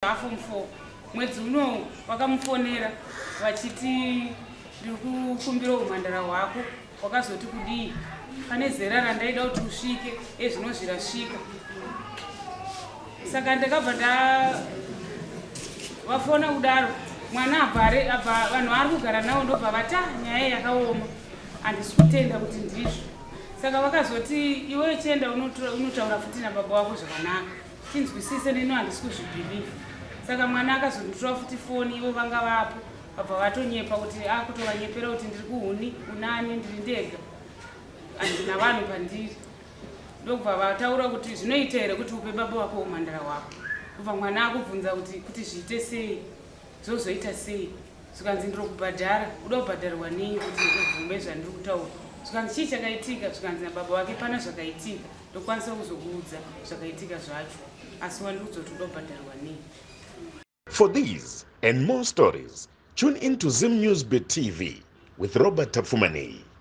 Form 4 mwedzi uno wakamufonera vachiti ndiri kukumbira umhandara hwako wakazoti kudii pane zera randaida kuti usvike ezvino zvirasvika saka ndakabva ndavafona kudaro mwana abva vanhu ari kugara navo ndobva vata nyaya yakaoma handisi kutenda kuti ndizvo saka vakazoti iwe chienda unotaura futi nababa wako zvakanaka tinzwisise neno handisi kuzvibhiliva saka mwana akazonditora futi foni ivo vanga vapo vabva vatonyepa kuti akutovanyepera kuti ndiri kuhuni unani ndiri ndega handina vanhu pandiri ndobva vataura kuti zvinoita here kuti upe baba wako umhandara wako kubva mwana akubvunza kuti zviite sei zvozoita sei zvikanzi ndiri kubhadhara uda kubhadharwa nei kuti ubvume zvandiri kutaura zvikanzi chii chakaitika zvikanzi nababa wake pana zvakaitika ndokwanisa kuzokuudza zvakaitika zvacho asi wandiri kuzoti uda kubhadharwa nei. For these and more stories, tune in to Zim News Bit TV with Robert Tafumani.